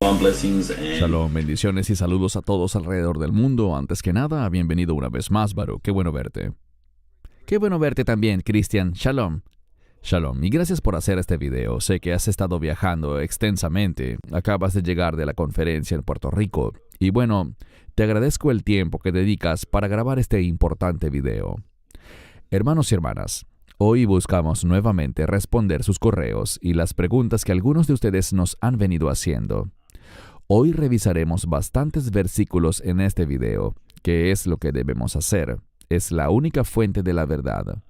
Shalom, blessings, and Shalom, bendiciones y saludos a todos alrededor del mundo. Antes que nada, bienvenido una vez más, Baruch. Qué bueno verte. Qué bueno verte también, Cristian. Shalom. Shalom, y gracias por hacer este video. Sé que has estado viajando extensamente. Acabas de llegar de la conferencia en Puerto Rico. Y bueno, te agradezco el tiempo que dedicas para grabar este importante video. Hermanos y hermanas, hoy buscamos nuevamente responder sus correos y las preguntas que algunos de ustedes nos han venido haciendo. Hoy revisaremos bastantes versículos en este video, que es lo que debemos hacer. Es la única fuente de la verdad.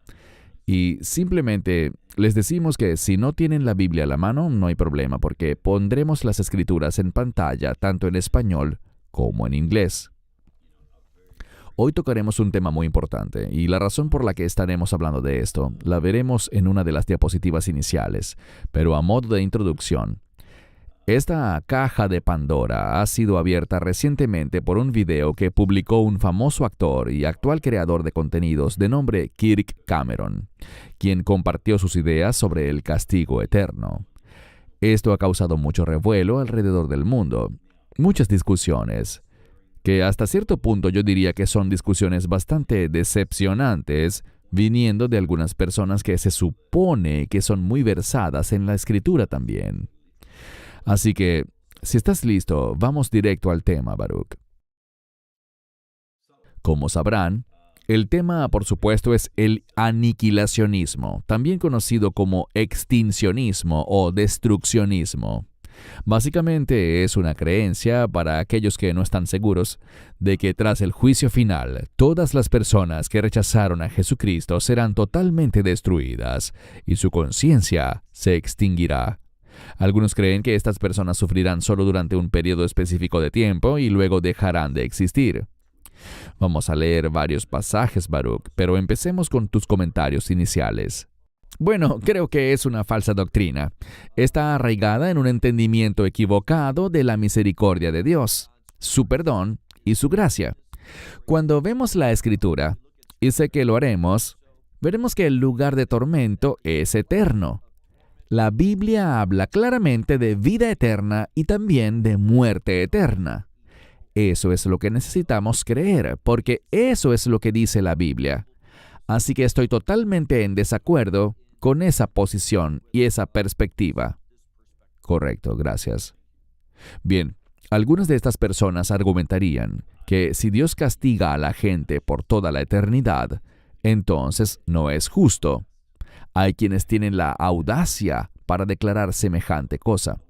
Y simplemente les decimos que si no tienen la Biblia a la mano, no hay problema, porque pondremos las escrituras en pantalla, tanto en español como en inglés. Hoy tocaremos un tema muy importante, y la razón por la que estaremos hablando de esto la veremos en una de las diapositivas iniciales, pero a modo de introducción. Esta caja de Pandora ha sido abierta recientemente por un video que publicó un famoso actor y actual creador de contenidos de nombre Kirk Cameron, quien compartió sus ideas sobre el castigo eterno. Esto ha causado mucho revuelo alrededor del mundo, muchas discusiones, que hasta cierto punto yo diría que son discusiones bastante decepcionantes, viniendo de algunas personas que se supone que son muy versadas en la escritura también. Así que, si estás listo, vamos directo al tema, Baruch. Como sabrán, el tema, por supuesto, es el aniquilacionismo, también conocido como extincionismo o destruccionismo. Básicamente es una creencia para aquellos que no están seguros de que tras el juicio final, todas las personas que rechazaron a Jesucristo serán totalmente destruidas y su conciencia se extinguirá. Algunos creen que estas personas sufrirán solo durante un periodo específico de tiempo y luego dejarán de existir. Vamos a leer varios pasajes, Baruch, pero empecemos con tus comentarios iniciales. Bueno, creo que es una falsa doctrina. Está arraigada en un entendimiento equivocado de la misericordia de Dios, su perdón y su gracia. Cuando vemos la Escritura, y sé que lo haremos, veremos que el lugar de tormento es eterno. La Biblia habla claramente de vida eterna y también de muerte eterna. Eso es lo que necesitamos creer, porque eso es lo que dice la Biblia. Así que estoy totalmente en desacuerdo con esa posición y esa perspectiva. Correcto, gracias. Bien, algunas de estas personas argumentarían que si Dios castiga a la gente por toda la eternidad, entonces no es justo. Hay quienes tienen la audacia para declarar semejante cosa.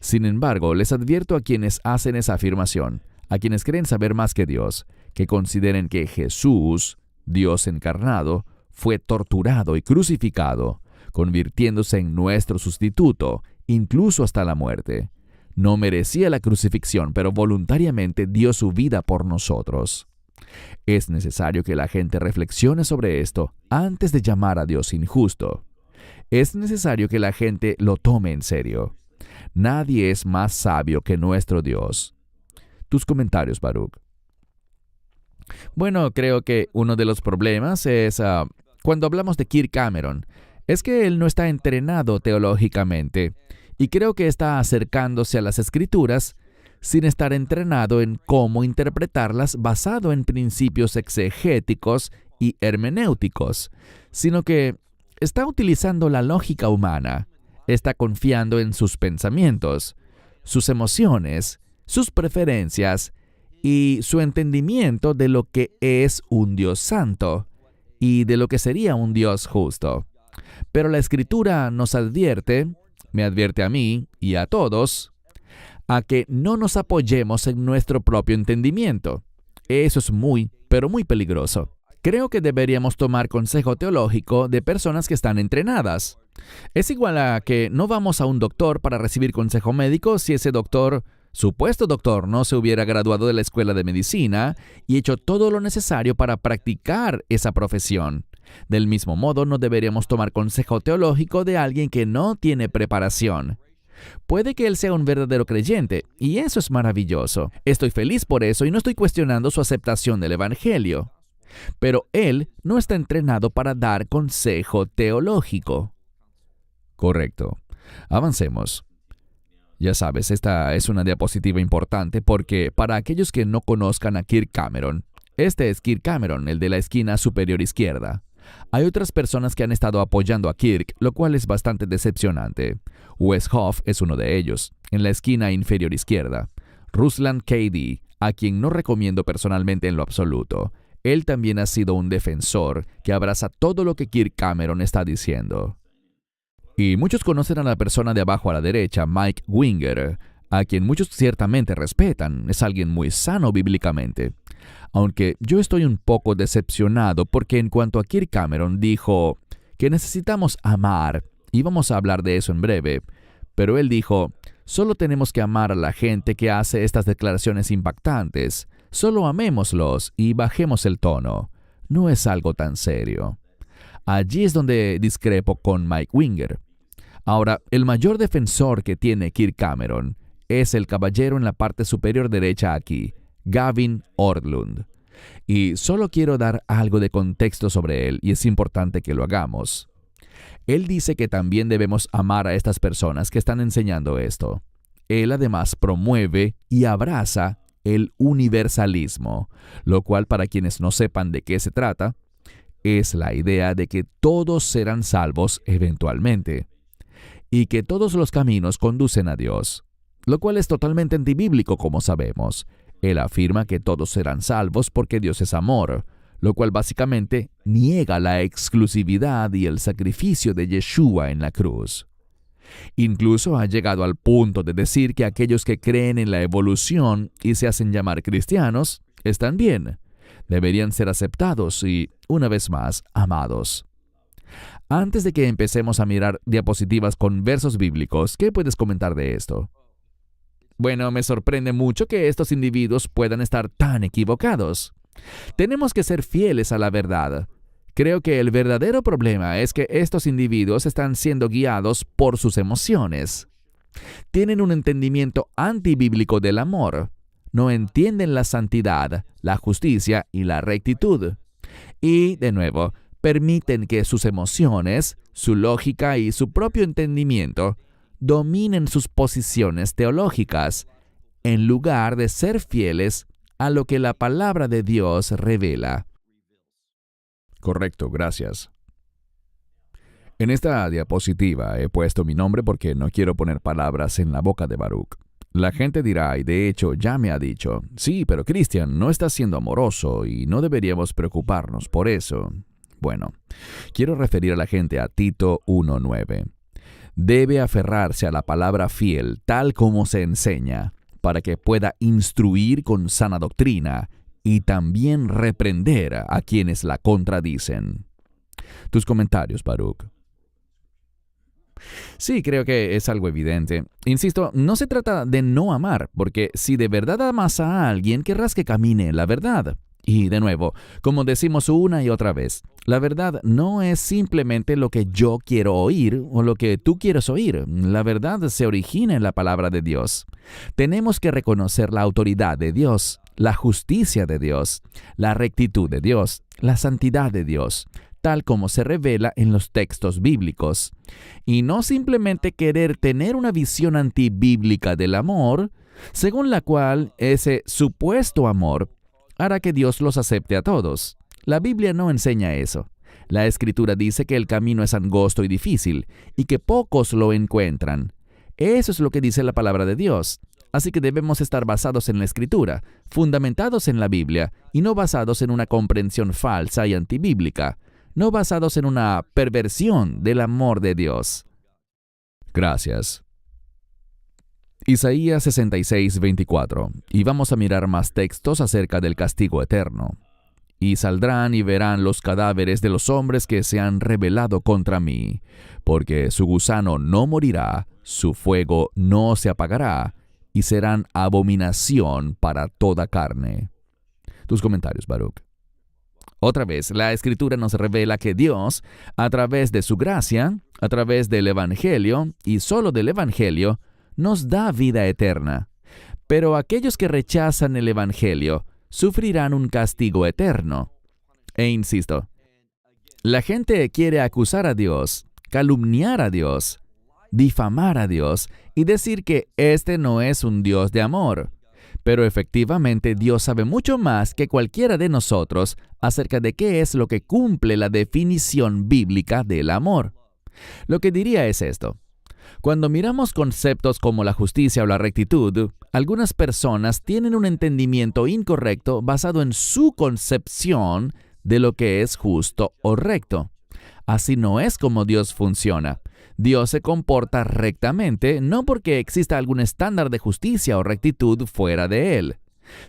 Sin embargo, les advierto a quienes hacen esa afirmación, a quienes creen saber más que Dios, que consideren que Jesús, Dios encarnado, fue torturado y crucificado, convirtiéndose en nuestro sustituto, incluso hasta la muerte. No merecía la crucifixión, pero voluntariamente dio su vida por nosotros. Es necesario que la gente reflexione sobre esto antes de llamar a Dios injusto. Es necesario que la gente lo tome en serio. Nadie es más sabio que nuestro Dios. Tus comentarios, Baruch. Bueno, creo que uno de los problemas es, cuando hablamos de Kirk Cameron, es que él no está entrenado teológicamente, y creo que está acercándose a las Escrituras sin estar entrenado en cómo interpretarlas basado en principios exegéticos y hermenéuticos, sino que está utilizando la lógica humana, está confiando en sus pensamientos, sus emociones, sus preferencias y su entendimiento de lo que es un Dios santo y de lo que sería un Dios justo. Pero la Escritura nos advierte, me advierte a mí y a todos, a que no nos apoyemos en nuestro propio entendimiento. Eso es muy, pero muy peligroso. Creo que deberíamos tomar consejo teológico de personas que están entrenadas. Es igual a que no vamos a un doctor para recibir consejo médico si ese doctor, supuesto doctor, no se hubiera graduado de la escuela de medicina y hecho todo lo necesario para practicar esa profesión. Del mismo modo, no deberíamos tomar consejo teológico de alguien que no tiene preparación. Puede que él sea un verdadero creyente, y eso es maravilloso. Estoy feliz por eso y no estoy cuestionando su aceptación del Evangelio. Pero él no está entrenado para dar consejo teológico. Correcto. Avancemos. Ya sabes, esta es una diapositiva importante porque para aquellos que no conozcan a Kirk Cameron, este es Kirk Cameron, el de la esquina superior izquierda. Hay otras personas que han estado apoyando a Kirk, lo cual es bastante decepcionante. Wes Hoff es uno de ellos, en la esquina inferior izquierda. Ruslan Cady, a quien no recomiendo personalmente en lo absoluto. Él también ha sido un defensor que abraza todo lo que Kirk Cameron está diciendo. Y muchos conocen a la persona de abajo a la derecha, Mike Winger, a quien muchos ciertamente respetan. Es alguien muy sano bíblicamente. Aunque yo estoy un poco decepcionado porque en cuanto a Kirk Cameron dijo que necesitamos amar, y vamos a hablar de eso en breve, pero él dijo, solo tenemos que amar a la gente que hace estas declaraciones impactantes. Solo amémoslos y bajemos el tono. No es algo tan serio. Allí es donde discrepo con Mike Winger. Ahora, el mayor defensor que tiene Kirk Cameron es el caballero en la parte superior derecha aquí, Gavin Ordlund. Y solo quiero dar algo de contexto sobre él y es importante que lo hagamos. Él dice que también debemos amar a estas personas que están enseñando esto. Él además promueve y abraza el universalismo, lo cual para quienes no sepan de qué se trata, es la idea de que todos serán salvos eventualmente y que todos los caminos conducen a Dios, lo cual es totalmente antibíblico como sabemos. Él afirma que todos serán salvos porque Dios es amor, lo cual básicamente niega la exclusividad y el sacrificio de Yeshua en la cruz. Incluso ha llegado al punto de decir que aquellos que creen en la evolución y se hacen llamar cristianos están bien, deberían ser aceptados y, una vez más, amados. Antes de que empecemos a mirar diapositivas con versos bíblicos, ¿qué puedes comentar de esto? Bueno, me sorprende mucho que estos individuos puedan estar tan equivocados. Tenemos que ser fieles a la verdad. Creo que el verdadero problema es que estos individuos están siendo guiados por sus emociones. Tienen un entendimiento antibíblico del amor. No entienden la santidad, la justicia y la rectitud. Y, de nuevo, permiten que sus emociones, su lógica y su propio entendimiento dominen sus posiciones teológicas, en lugar de ser fieles a lo que la palabra de Dios revela. Correcto, gracias. En esta diapositiva he puesto mi nombre porque no quiero poner palabras en la boca de Baruch. La gente dirá, y de hecho ya me ha dicho, sí, pero Cristian, no estás siendo amoroso y no deberíamos preocuparnos por eso. Bueno, quiero referir a la gente a Tito 1:9. Debe aferrarse a la palabra fiel tal como se enseña, para que pueda instruir con sana doctrina y también reprender a quienes la contradicen. Tus comentarios, Baruch. Sí, creo que es algo evidente. Insisto, no se trata de no amar, porque si de verdad amas a alguien, querrás que camine en la verdad. Y de nuevo, como decimos una y otra vez, la verdad no es simplemente lo que yo quiero oír o lo que tú quieres oír. La verdad se origina en la palabra de Dios. Tenemos que reconocer la autoridad de Dios, la justicia de Dios, la rectitud de Dios, la santidad de Dios, tal como se revela en los textos bíblicos. Y no simplemente querer tener una visión antibíblica del amor, según la cual ese supuesto amor hará que Dios los acepte a todos. La Biblia no enseña eso. La Escritura dice que el camino es angosto y difícil, y que pocos lo encuentran. Eso es lo que dice la palabra de Dios. Así que debemos estar basados en la Escritura, fundamentados en la Biblia, y no basados en una comprensión falsa y antibíblica, no basados en una perversión del amor de Dios. Gracias. Isaías 66:24. Y vamos a mirar más textos acerca del castigo eterno. Y saldrán y verán los cadáveres de los hombres que se han rebelado contra mí, porque su gusano no morirá, su fuego no se apagará, y serán abominación para toda carne. Tus comentarios, Baruch. Otra vez, la Escritura nos revela que Dios, a través de su gracia, a través del Evangelio, y solo del Evangelio, nos da vida eterna. Pero aquellos que rechazan el Evangelio sufrirán un castigo eterno. E insisto, la gente quiere acusar a Dios, calumniar a Dios, difamar a Dios y decir que este no es un Dios de amor. Pero efectivamente Dios sabe mucho más que cualquiera de nosotros acerca de qué es lo que cumple la definición bíblica del amor. Lo que diría es esto. Cuando miramos conceptos como la justicia o la rectitud, algunas personas tienen un entendimiento incorrecto basado en su concepción de lo que es justo o recto. Así no es como Dios funciona. Dios se comporta rectamente no porque exista algún estándar de justicia o rectitud fuera de Él,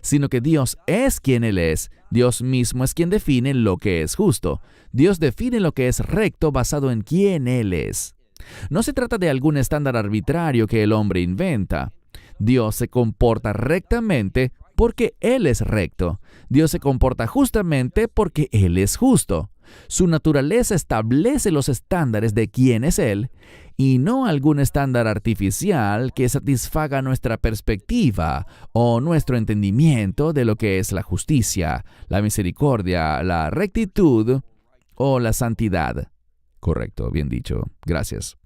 sino que Dios es quien Él es. Dios mismo es quien define lo que es justo. Dios define lo que es recto basado en quién Él es. No se trata de algún estándar arbitrario que el hombre inventa. Dios se comporta rectamente porque Él es recto. Dios se comporta justamente porque Él es justo. Su naturaleza establece los estándares de quién es Él y no algún estándar artificial que satisfaga nuestra perspectiva o nuestro entendimiento de lo que es la justicia, la misericordia, la rectitud o la santidad. Correcto, bien dicho. Gracias.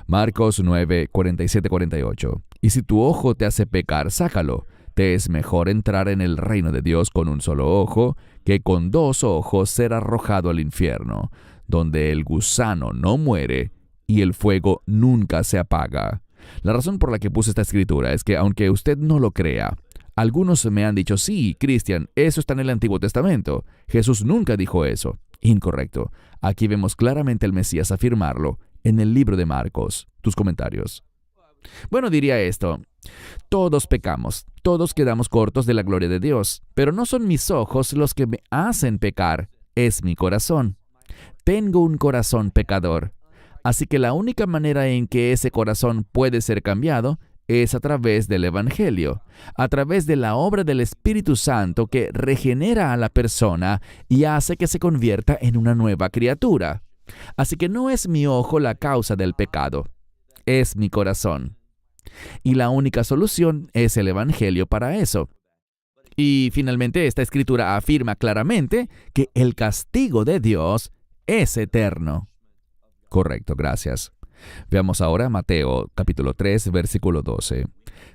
Marcos 9, 47-48. Y si tu ojo te hace pecar, sácalo. Te es mejor entrar en el reino de Dios con un solo ojo que con 2 ojos ser arrojado al infierno, donde el gusano no muere y el fuego nunca se apaga. La razón por la que puse esta escritura es que, aunque usted no lo crea, algunos me han dicho, sí, Cristian, eso está en el Antiguo Testamento. Jesús nunca dijo eso. Incorrecto. Aquí vemos claramente al Mesías afirmarlo en el libro de Marcos. Tus comentarios. Bueno, diría esto. Todos pecamos, todos quedamos cortos de la gloria de Dios, pero no son mis ojos los que me hacen pecar, es mi corazón. Tengo un corazón pecador, así que la única manera en que ese corazón puede ser cambiado es a través del Evangelio, a través de la obra del Espíritu Santo que regenera a la persona y hace que se convierta en una nueva criatura. Así que no es mi ojo la causa del pecado, es mi corazón. Y la única solución es el Evangelio para eso. Y finalmente esta escritura afirma claramente que el castigo de Dios es eterno. Correcto, gracias. Veamos ahora Mateo capítulo 3, versículo 12.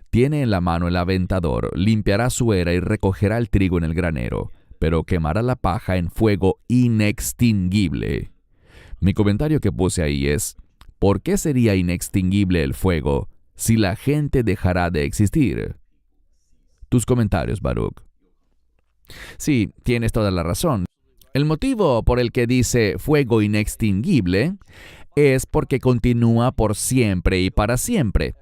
Tiene en la mano el aventador, limpiará su era y recogerá el trigo en el granero, pero quemará la paja en fuego inextinguible. Mi comentario que puse ahí es, ¿por qué sería inextinguible el fuego si la gente dejará de existir? Tus comentarios, Baruch. Sí, tienes toda la razón. El motivo por el que dice fuego inextinguible es porque continúa por siempre y para siempre.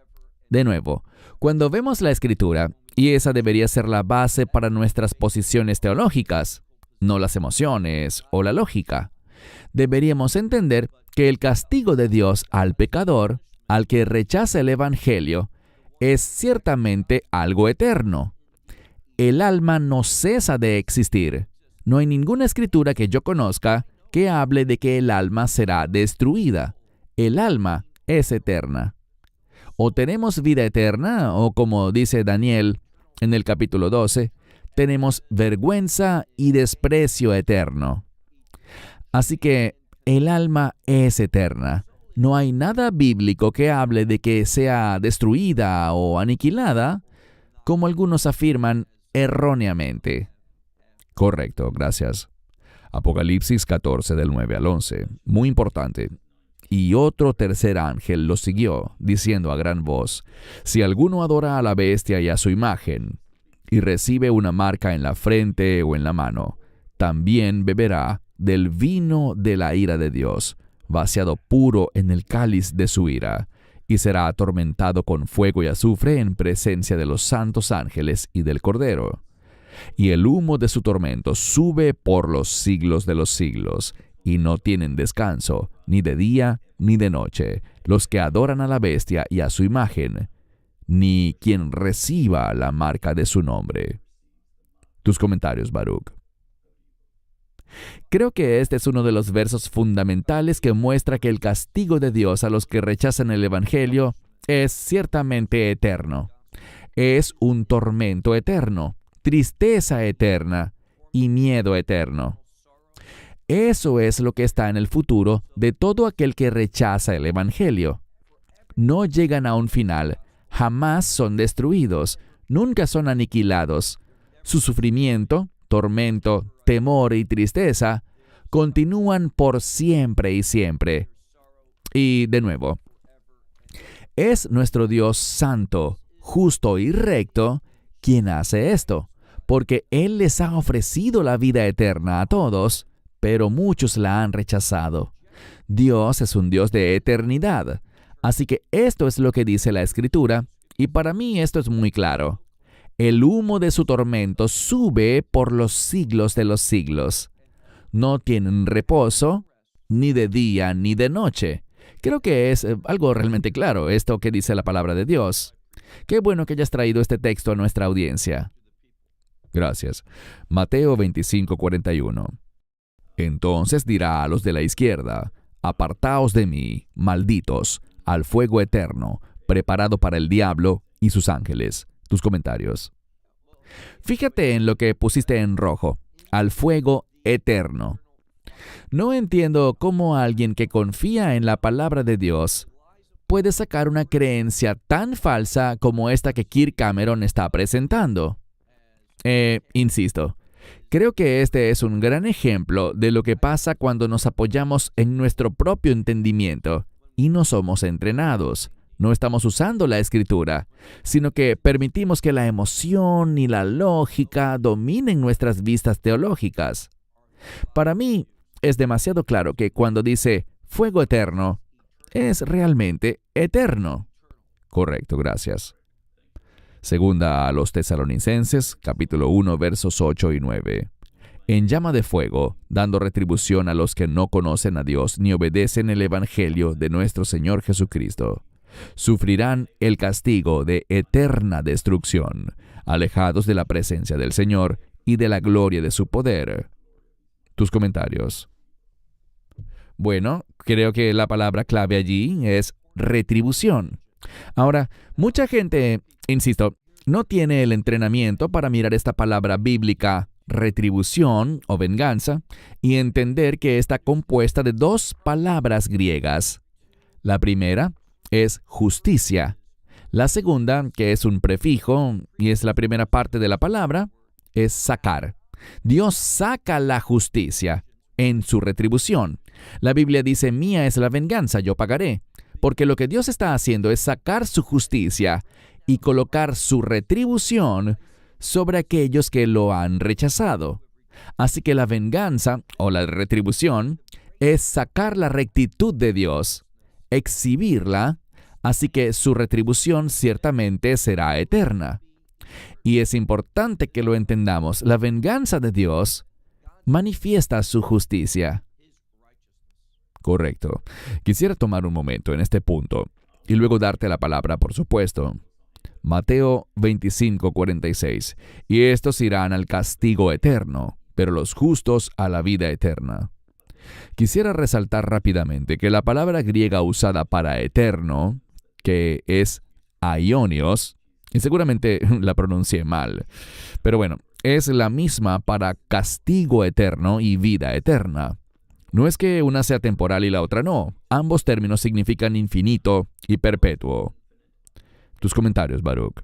De nuevo, cuando vemos la Escritura, y esa debería ser la base para nuestras posiciones teológicas, no las emociones o la lógica, deberíamos entender que el castigo de Dios al pecador, al que rechaza el Evangelio, es ciertamente algo eterno. El alma no cesa de existir. No hay ninguna escritura que yo conozca que hable de que el alma será destruida. El alma es eterna. O tenemos vida eterna, o como dice Daniel en el capítulo 12, tenemos vergüenza y desprecio eterno. Así que el alma es eterna. No hay nada bíblico que hable de que sea destruida o aniquilada, como algunos afirman erróneamente. Correcto, gracias. Apocalipsis 14, del 9 al 11. Muy importante. Y otro tercer ángel lo siguió, diciendo a gran voz, si alguno adora a la bestia y a su imagen, y recibe una marca en la frente o en la mano, también beberá del vino de la ira de Dios, vaciado puro en el cáliz de su ira, y será atormentado con fuego y azufre en presencia de los santos ángeles y del Cordero. Y el humo de su tormento sube por los siglos de los siglos, y no tienen descanso, ni de día ni de noche, los que adoran a la bestia y a su imagen, ni quien reciba la marca de su nombre. Tus comentarios, Baruch. Creo que este es uno de los versos fundamentales que muestra que el castigo de Dios a los que rechazan el Evangelio es ciertamente eterno. Es un tormento eterno, tristeza eterna y miedo eterno. Eso es lo que está en el futuro de todo aquel que rechaza el Evangelio. no llegan a un final, jamás son destruidos, nunca son aniquilados. Su sufrimiento, tormento, temor y tristeza continúan por siempre y siempre. Y de nuevo, es nuestro Dios santo, justo y recto quien hace esto, porque Él les ha ofrecido la vida eterna a todos, pero muchos la han rechazado. Dios es un Dios de eternidad, así que esto es lo que dice la Escritura, y para mí esto es muy claro. El humo de su tormento sube por los siglos de los siglos. No tienen reposo, ni de día ni de noche. Creo que es algo realmente claro esto que dice la palabra de Dios. Qué bueno que hayas traído este texto a nuestra audiencia. Gracias. Mateo 25:41. Entonces dirá a los de la izquierda: apartaos de mí, malditos, al fuego eterno, preparado para el diablo y sus ángeles. Tus comentarios. Fíjate en lo que pusiste en rojo, al fuego eterno. No entiendo cómo alguien que confía en la palabra de Dios puede sacar una creencia tan falsa como esta que Kirk Cameron está presentando. Insisto, creo que este es un gran ejemplo de lo que pasa cuando nos apoyamos en nuestro propio entendimiento y no somos entrenados. No estamos usando la Escritura, sino que permitimos que la emoción y la lógica dominen nuestras vistas teológicas. Para mí, es demasiado claro que cuando dice fuego eterno, es realmente eterno. Correcto, gracias. Segunda a los Tesalonicenses, capítulo 1, versos 8 y 9. En llama de fuego, dando retribución a los que no conocen a Dios ni obedecen el Evangelio de nuestro Señor Jesucristo. Sufrirán el castigo de eterna destrucción, alejados de la presencia del Señor y de la gloria de su poder. Tus comentarios. Bueno, creo que la palabra clave allí es retribución. Ahora, mucha gente, insisto, no tiene el entrenamiento para mirar esta palabra bíblica, retribución o venganza, y entender que está compuesta de dos palabras griegas. La primera es justicia. La segunda, que es un prefijo y es la primera parte de la palabra, es sacar. Dios saca la justicia en su retribución. La Biblia dice: mía es la venganza, yo pagaré. Porque lo que Dios está haciendo es sacar su justicia y colocar su retribución sobre aquellos que lo han rechazado. Así que la venganza o la retribución es sacar la rectitud de Dios, exhibirla, así que su retribución ciertamente será eterna. Y es importante que lo entendamos. La venganza de Dios manifiesta su justicia. Correcto. Quisiera tomar un momento en este punto y luego darte la palabra, por supuesto. Mateo 25:46. Y estos irán al castigo eterno, pero los justos a la vida eterna. Quisiera resaltar rápidamente que la palabra griega usada para eterno, que es aionios, y seguramente la pronuncié mal, pero bueno, es la misma para castigo eterno y vida eterna. No es que una sea temporal y la otra no. Ambos términos significan infinito y perpetuo. Tus comentarios, Baruch.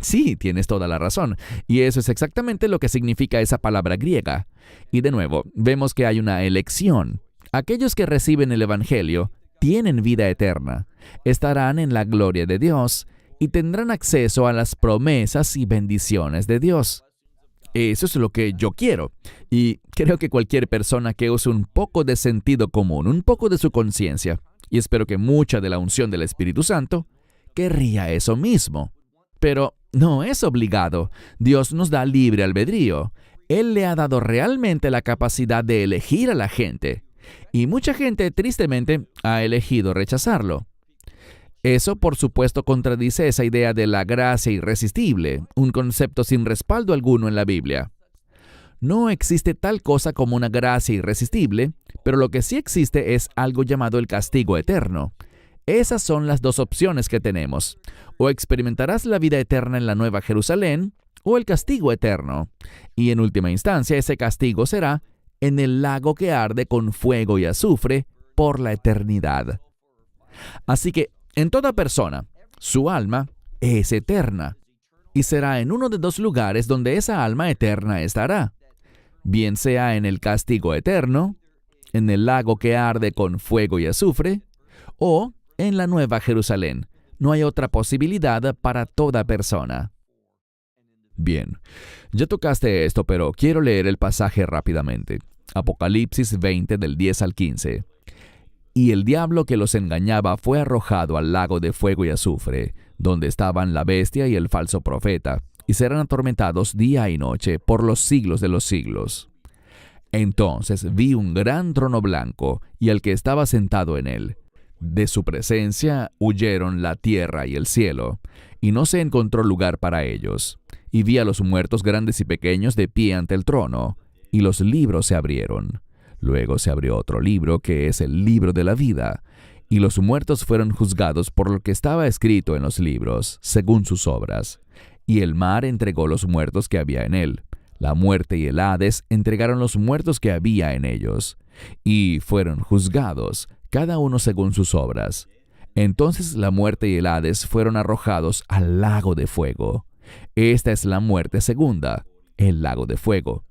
Sí, tienes toda la razón. Y eso es exactamente lo que significa esa palabra griega. Y de nuevo, vemos que hay una elección. Aquellos que reciben el Evangelio tienen vida eterna, estarán en la gloria de Dios y tendrán acceso a las promesas y bendiciones de Dios. Eso es lo que yo quiero. Y creo que cualquier persona que use un poco de sentido común, un poco de su conciencia, y espero que mucha de la unción del Espíritu Santo, querría eso mismo. Pero no es obligado. Dios nos da libre albedrío. Él le ha dado realmente la capacidad de elegir a la gente. Y mucha gente, tristemente, ha elegido rechazarlo. Eso, por supuesto, contradice esa idea de la gracia irresistible, un concepto sin respaldo alguno en la Biblia. No existe tal cosa como una gracia irresistible, pero lo que sí existe es algo llamado el castigo eterno. Esas son las dos opciones que tenemos. O experimentarás la vida eterna en la Nueva Jerusalén, o el castigo eterno. Y en última instancia, ese castigo será en el lago que arde con fuego y azufre por la eternidad. Así que en toda persona, su alma es eterna y será en uno de dos lugares donde esa alma eterna estará, bien sea en el castigo eterno, en el lago que arde con fuego y azufre, o en la Nueva Jerusalén. No hay otra posibilidad para toda persona. Bien, ya tocaste esto, pero quiero leer el pasaje rápidamente. Apocalipsis 20 del 10 al 15. Y el diablo que los engañaba fue arrojado al lago de fuego y azufre, donde estaban la bestia y el falso profeta, y serán atormentados día y noche por los siglos de los siglos. Entonces vi un gran trono blanco y al que estaba sentado en él. De su presencia huyeron la tierra y el cielo, y no se encontró lugar para ellos. Y vi a los muertos grandes y pequeños de pie ante el trono, y los libros se abrieron. Luego se abrió otro libro, que es el libro de la vida, y los muertos fueron juzgados por lo que estaba escrito en los libros, según sus obras. Y el mar entregó los muertos que había en él. La muerte y el Hades entregaron los muertos que había en ellos, y fueron juzgados, cada uno según sus obras. Entonces la muerte y el Hades fueron arrojados al lago de fuego. Esta es la muerte segunda, el lago de fuego.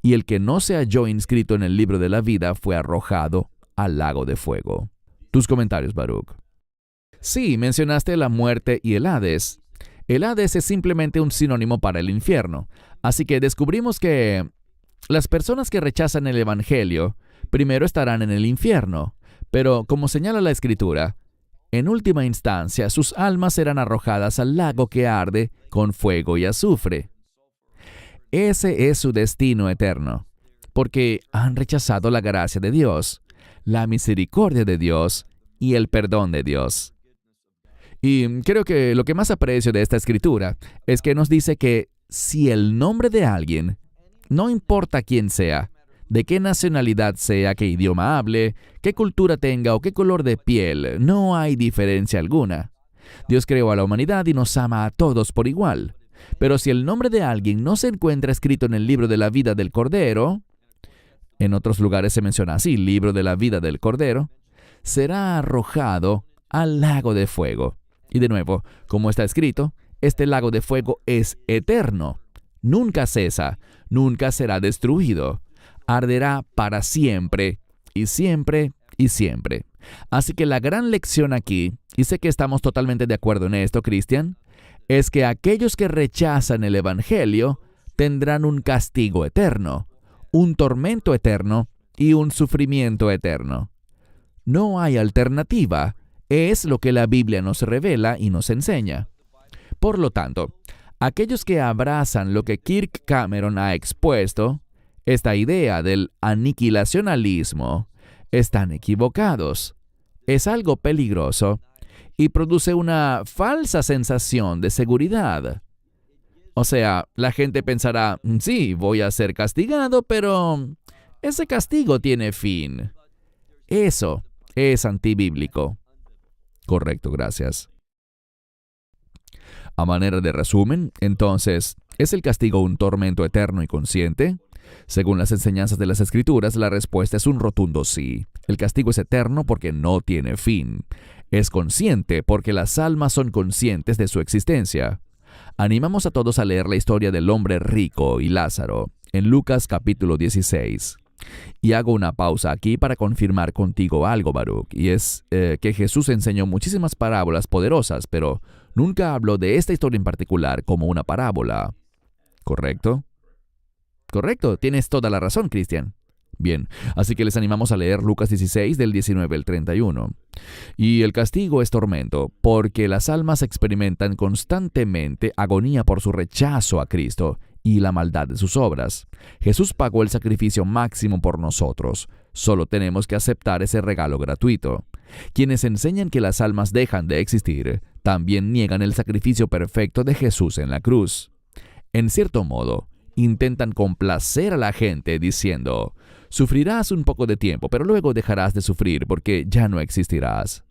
Y el que no se halló inscrito en el libro de la vida fue arrojado al lago de fuego. Tus comentarios, Baruch. Sí, mencionaste la muerte y el Hades. El Hades es simplemente un sinónimo para el infierno. Así que descubrimos que las personas que rechazan el Evangelio primero estarán en el infierno. Pero, como señala la Escritura, en última instancia sus almas serán arrojadas al lago que arde con fuego y azufre. Ese es su destino eterno, porque han rechazado la gracia de Dios, la misericordia de Dios y el perdón de Dios. Y creo que lo que más aprecio de esta escritura es que nos dice que si el nombre de alguien, no importa quién sea, de qué nacionalidad sea, qué idioma hable, qué cultura tenga o qué color de piel, no hay diferencia alguna. Dios creó a la humanidad y nos ama a todos por igual. Pero si el nombre de alguien no se encuentra escrito en el libro de la vida del Cordero, en otros lugares se menciona así, libro de la vida del Cordero, será arrojado al lago de fuego. Y de nuevo, como está escrito, este lago de fuego es eterno. Nunca cesa, nunca será destruido. Arderá para siempre y siempre y siempre. Así que la gran lección aquí, y sé que estamos totalmente de acuerdo en esto, Cristian, es que aquellos que rechazan el Evangelio tendrán un castigo eterno, un tormento eterno y un sufrimiento eterno. No hay alternativa, es lo que la Biblia nos revela y nos enseña. Por lo tanto, aquellos que abrazan lo que Kirk Cameron ha expuesto, esta idea del aniquilacionalismo, están equivocados. Es algo peligroso y produce una falsa sensación de seguridad. O sea, la gente pensará, sí, voy a ser castigado, pero ese castigo tiene fin. Eso es antibíblico. Correcto, gracias. A manera de resumen, entonces, ¿es el castigo un tormento eterno y consciente? Según las enseñanzas de las Escrituras, la respuesta es un rotundo sí. El castigo es eterno porque no tiene fin. Es consciente porque las almas son conscientes de su existencia. Animamos a todos a leer la historia del hombre rico y Lázaro en Lucas capítulo 16. Y hago una pausa aquí para confirmar contigo algo, Baruch, y es que Jesús enseñó muchísimas parábolas poderosas, pero nunca habló de esta historia en particular como una parábola. ¿Correcto? Correcto, tienes toda la razón, Cristian. Bien, así que les animamos a leer Lucas 16 del 19 al 31. Y el castigo es tormento, porque las almas experimentan constantemente agonía por su rechazo a Cristo y la maldad de sus obras. Jesús pagó el sacrificio máximo por nosotros. Solo tenemos que aceptar ese regalo gratuito. Quienes enseñan que las almas dejan de existir, también niegan el sacrificio perfecto de Jesús en la cruz. En cierto modo, intentan complacer a la gente diciendo, sufrirás un poco de tiempo, pero luego dejarás de sufrir porque ya no existirás.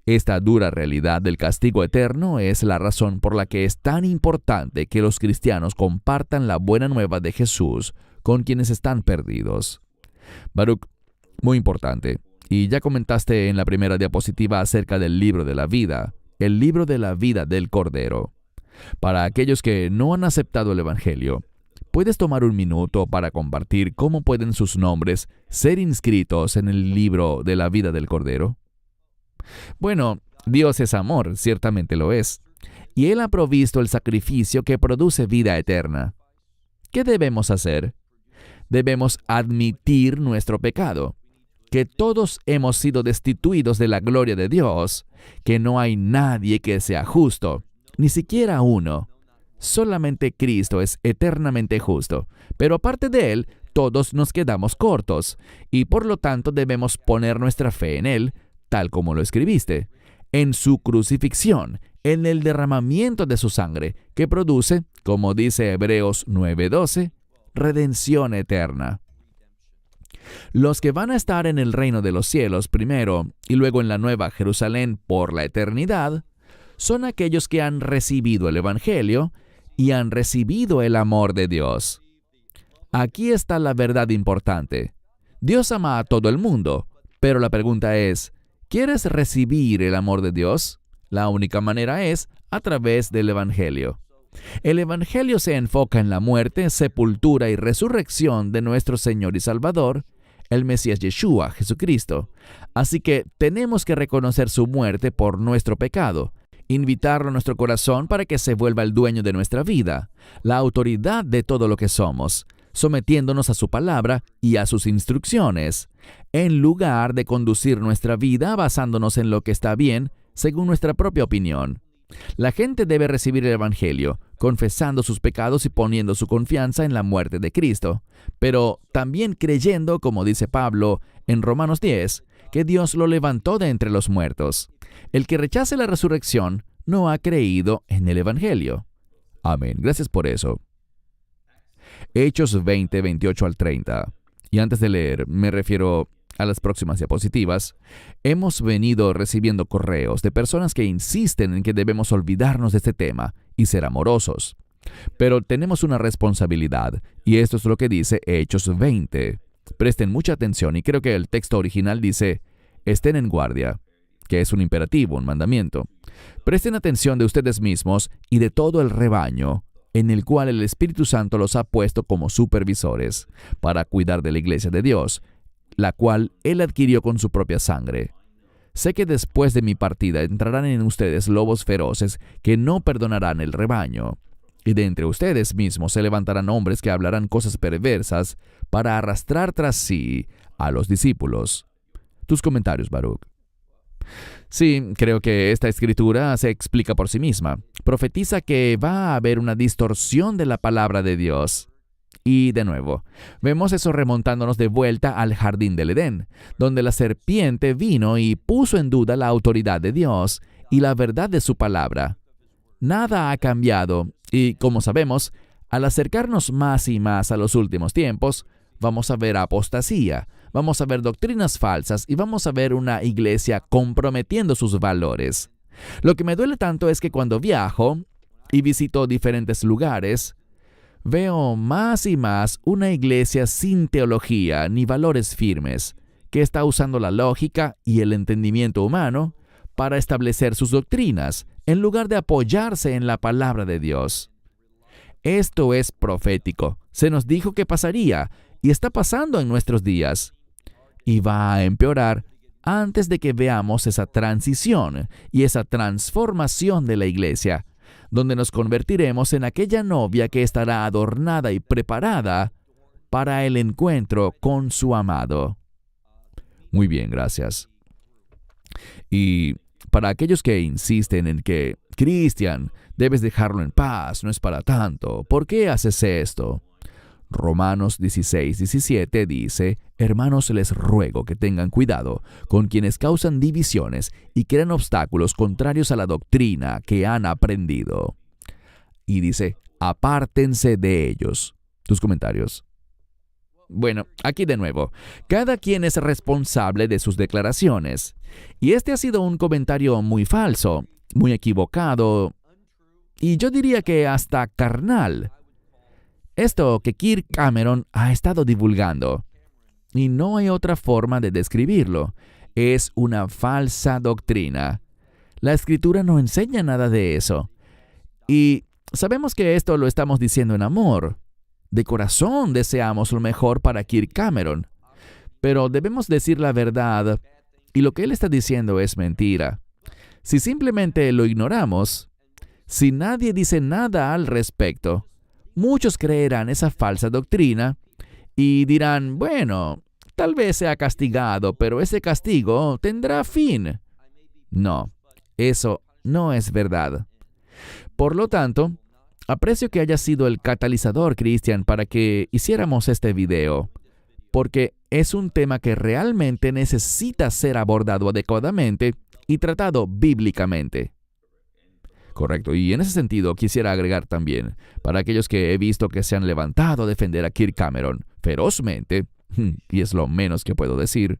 Esta dura realidad del castigo eterno es la razón por la que es tan importante que los cristianos compartan la buena nueva de Jesús con quienes están perdidos. Baruch, muy importante, Y ya comentaste en la primera diapositiva acerca del libro de la vida, el libro de la vida del Cordero. Para aquellos que no han aceptado el Evangelio, ¿puedes tomar un minuto para compartir cómo pueden sus nombres ser inscritos en el libro de la vida del Cordero? Bueno, Dios es amor, ciertamente lo es, y Él ha provisto el sacrificio que produce vida eterna. ¿Qué debemos hacer? Debemos admitir nuestro pecado, que todos hemos sido destituidos de la gloria de Dios, que no hay nadie que sea justo, ni siquiera uno. Solamente Cristo es eternamente justo, pero aparte de Él, todos nos quedamos cortos, y por lo tanto debemos poner nuestra fe en Él, tal como lo escribiste, en su crucifixión, en el derramamiento de su sangre, que produce, como dice Hebreos 9:12, redención eterna. Los que van a estar en el reino de los cielos primero y luego en la Nueva Jerusalén por la eternidad, son aquellos que han recibido el Evangelio y han recibido el amor de Dios. Aquí está la verdad importante. Dios ama a todo el mundo, pero la pregunta es, ¿quieres recibir el amor de Dios? La única manera es a través del Evangelio. El Evangelio se enfoca en la muerte, sepultura y resurrección de nuestro Señor y Salvador, el Mesías Yeshua, Jesucristo. Así que tenemos que reconocer su muerte por nuestro pecado, invitarlo a nuestro corazón para que se vuelva el dueño de nuestra vida, la autoridad de todo lo que somos, sometiéndonos a su palabra y a sus instrucciones, en lugar de conducir nuestra vida basándonos en lo que está bien, según nuestra propia opinión. La gente debe recibir el Evangelio, confesando sus pecados y poniendo su confianza en la muerte de Cristo, pero también creyendo, como dice Pablo en Romanos 10, que Dios lo levantó de entre los muertos. El que rechace la resurrección no ha creído en el Evangelio. Amén. Gracias por eso. Hechos 20, 28 al 30. Y antes de leer, me refiero a las próximas diapositivas. Hemos venido recibiendo correos de personas que insisten en que debemos olvidarnos de este tema y ser amorosos. Pero tenemos una responsabilidad, y esto es lo que dice Hechos 20. Presten mucha atención, y creo que el texto original dice, estén en guardia, que es un imperativo, un mandamiento. Presten atención de ustedes mismos y de todo el rebaño, en el cual el Espíritu Santo los ha puesto como supervisores, para cuidar de la iglesia de Dios, la cual Él adquirió con su propia sangre. Sé que después de mi partida entrarán en ustedes lobos feroces que no perdonarán el rebaño, y de entre ustedes mismos se levantarán hombres que hablarán cosas perversas para arrastrar tras sí a los discípulos. Tus comentarios, Baruch. Sí, creo que esta escritura se explica por sí misma. Profetiza que va a haber una distorsión de la palabra de Dios. Y de nuevo, vemos eso remontándonos de vuelta al jardín del Edén, donde la serpiente vino y puso en duda la autoridad de Dios y la verdad de su palabra. Nada ha cambiado, y como sabemos, al acercarnos más y más a los últimos tiempos, vamos a ver apostasía, vamos a ver doctrinas falsas y vamos a ver una iglesia comprometiendo sus valores. Lo que me duele tanto es que cuando viajo y visito diferentes lugares, veo más y más una iglesia sin teología ni valores firmes, que está usando la lógica y el entendimiento humano para establecer sus doctrinas, en lugar de apoyarse en la palabra de Dios. Esto es profético. Se nos dijo que pasaría, y está pasando en nuestros días. Y va a empeorar antes de que veamos esa transición y esa transformación de la iglesia, donde nos convertiremos en aquella novia que estará adornada y preparada para el encuentro con su amado. Muy bien, gracias. Y para aquellos que insisten en que, Cristian, debes dejarlo en paz, no es para tanto, ¿por qué haces esto? Romanos 16:17 dice, hermanos, les ruego que tengan cuidado con quienes causan divisiones y crean obstáculos contrarios a la doctrina que han aprendido. Y dice, apártense de ellos. Tus comentarios. Bueno, aquí de nuevo, cada quien es responsable de sus declaraciones. Y este ha sido un comentario muy falso, muy equivocado, y yo diría que hasta carnal. Esto que Kirk Cameron ha estado divulgando. Y no hay otra forma de describirlo. es una falsa doctrina. La Escritura no enseña nada de eso. Y sabemos que esto lo estamos diciendo en amor. De corazón deseamos lo mejor para Kirk Cameron. Pero debemos decir la verdad, y lo que él está diciendo es mentira. Si simplemente lo ignoramos, si nadie dice nada al respecto, muchos creerán esa falsa doctrina y dirán, bueno, tal vez sea castigado, pero ese castigo tendrá fin. No, eso no es verdad. Por lo tanto, aprecio que haya sido el catalizador, Christian, para que hiciéramos este video, porque es un tema que realmente necesita ser abordado adecuadamente y tratado bíblicamente. Correcto, y en ese sentido quisiera agregar también, para aquellos que he visto que se han levantado a defender a Kirk Cameron ferozmente, y es lo menos que puedo decir,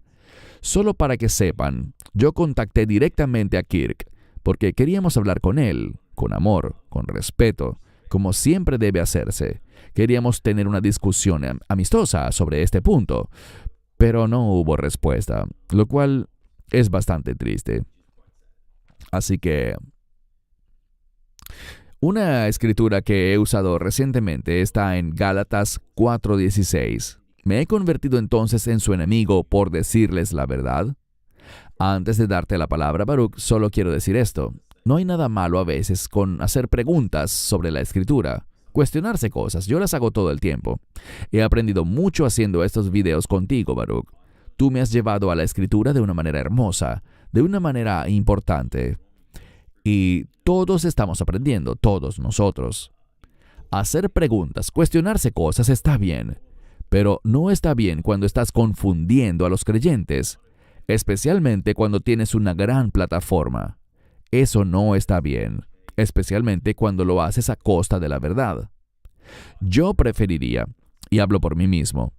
solo para que sepan, yo contacté directamente a Kirk, porque queríamos hablar con él, con amor, con respeto, como siempre debe hacerse. Queríamos tener una discusión amistosa sobre este punto, pero no hubo respuesta, lo cual es bastante triste. Así que una escritura que he usado recientemente está en Gálatas 4:16. ¿Me he convertido entonces en su enemigo por decirles la verdad? Antes de darte la palabra, Baruch, solo quiero decir esto. No hay nada malo a veces con hacer preguntas sobre la Escritura, cuestionarse cosas. Yo las hago todo el tiempo. He aprendido mucho haciendo estos videos contigo, Baruch. Tú me has llevado a la Escritura de una manera hermosa, de una manera importante. Y todos estamos aprendiendo, todos nosotros. Hacer preguntas, cuestionarse cosas está bien, pero no está bien cuando estás confundiendo a los creyentes, especialmente cuando tienes una gran plataforma. Eso no está bien, especialmente cuando lo haces a costa de la verdad. Yo preferiría, y hablo por mí mismo,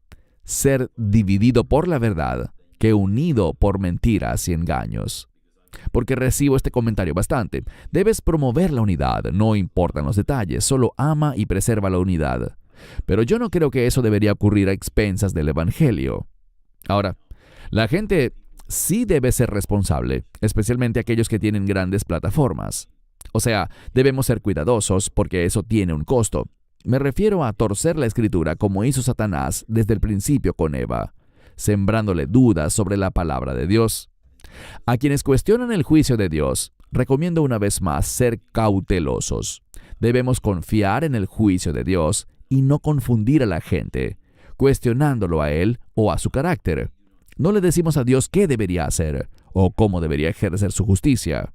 ser dividido por la verdad que unido por mentiras y engaños. Porque recibo este comentario bastante. Debes promover la unidad, no importan los detalles, solo ama y preserva la unidad. Pero yo no creo que eso debería ocurrir a expensas del Evangelio. Ahora, la gente sí debe ser responsable, especialmente aquellos que tienen grandes plataformas. O sea, debemos ser cuidadosos porque eso tiene un costo. Me refiero a torcer la Escritura como hizo Satanás desde el principio con Eva, sembrándole dudas sobre la palabra de Dios. A quienes cuestionan el juicio de Dios, recomiendo una vez más ser cautelosos. Debemos confiar en el juicio de Dios y no confundir a la gente, cuestionándolo a Él o a su carácter. No le decimos a Dios qué debería hacer o cómo debería ejercer su justicia.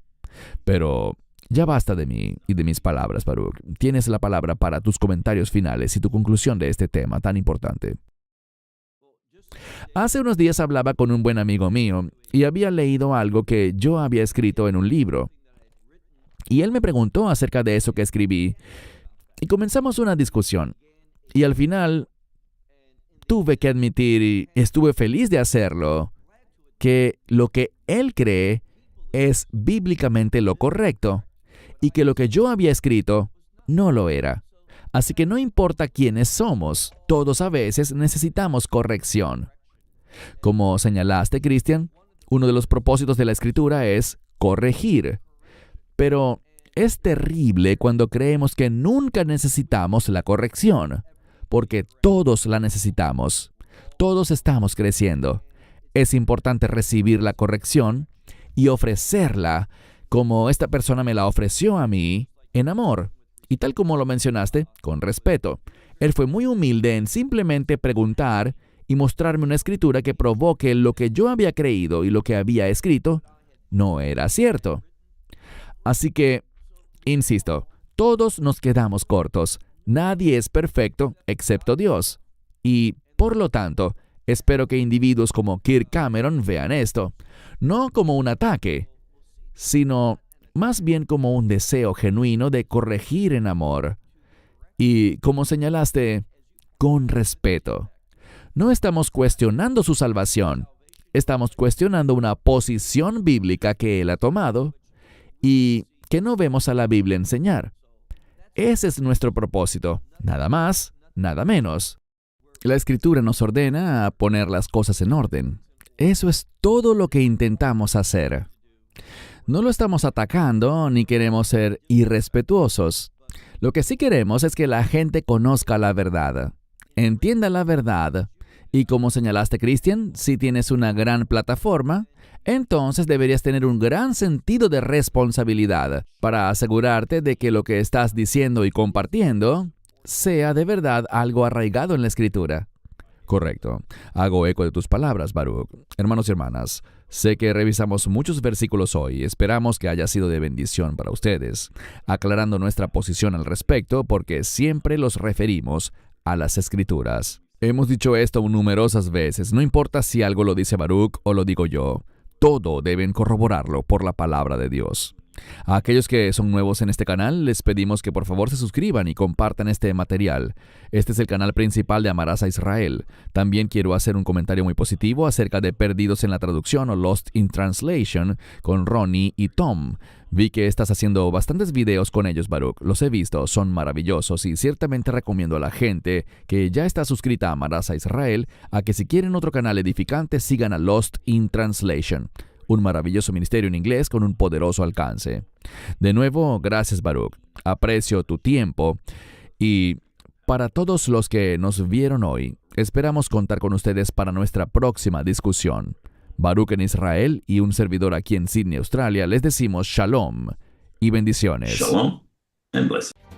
Pero ya basta de mí y de mis palabras, Baruch. Tienes la palabra para tus comentarios finales y tu conclusión de este tema tan importante. Hace unos días hablaba con un buen amigo mío y había leído algo que yo había escrito en un libro. Y él me preguntó acerca de eso que escribí y comenzamos una discusión. Y al final tuve que admitir, y estuve feliz de hacerlo, que lo que él cree es bíblicamente lo correcto y que lo que yo había escrito no lo era. Así que no importa quiénes somos, todos a veces necesitamos corrección. Como señalaste, Christian, uno de los propósitos de la Escritura es corregir. Pero es terrible cuando creemos que nunca necesitamos la corrección, porque todos la necesitamos. Todos estamos creciendo. Es importante recibir la corrección y ofrecerla como esta persona me la ofreció a mí, en amor. Y tal como lo mencionaste, con respeto. Él fue muy humilde en simplemente preguntar y mostrarme una escritura que probó que lo que yo había creído y lo que había escrito no era cierto. Así que, insisto, todos nos quedamos cortos. Nadie es perfecto excepto Dios. Y, por lo tanto, espero que individuos como Kirk Cameron vean esto, no como un ataque, sino más bien como un deseo genuino de corregir en amor. Y, como señalaste, con respeto. No estamos cuestionando su salvación, estamos cuestionando una posición bíblica que él ha tomado y que no vemos a la Biblia enseñar. Ese es nuestro propósito, nada más, nada menos. La Escritura nos ordena a poner las cosas en orden. Eso es todo lo que intentamos hacer. No lo estamos atacando ni queremos ser irrespetuosos. Lo que sí queremos es que la gente conozca la verdad, entienda la verdad. Y como señalaste, Christian, si tienes una gran plataforma, entonces deberías tener un gran sentido de responsabilidad para asegurarte de que lo que estás diciendo y compartiendo sea de verdad algo arraigado en la Escritura. Correcto. Hago eco de tus palabras, Baruch. Hermanos y hermanas, sé que revisamos muchos versículos hoy. Esperamos que haya sido de bendición para ustedes, aclarando nuestra posición al respecto porque siempre los referimos a las Escrituras. Hemos dicho esto numerosas veces. No importa si algo lo dice Baruch o lo digo yo. Todo deben corroborarlo por la palabra de Dios. A aquellos que son nuevos en este canal, les pedimos que por favor se suscriban y compartan este material. Este es el canal principal de Amarás a Israel. También quiero hacer un comentario muy positivo acerca de Perdidos en la Traducción o Lost in Translation con Ronnie y Tom. Vi que estás haciendo bastantes videos con ellos, Baruch. Los he visto, son maravillosos y ciertamente recomiendo a la gente que ya está suscrita a Amarás a Israel a que si quieren otro canal edificante sigan a Lost in Translation. Un maravilloso ministerio en inglés con un poderoso alcance. De nuevo, gracias, Baruch. Aprecio tu tiempo. Y para todos los que nos vieron hoy, esperamos contar con ustedes para nuestra próxima discusión. Baruch en Israel y un servidor aquí en Sydney, Australia, les decimos Shalom y bendiciones. Shalom and blessings.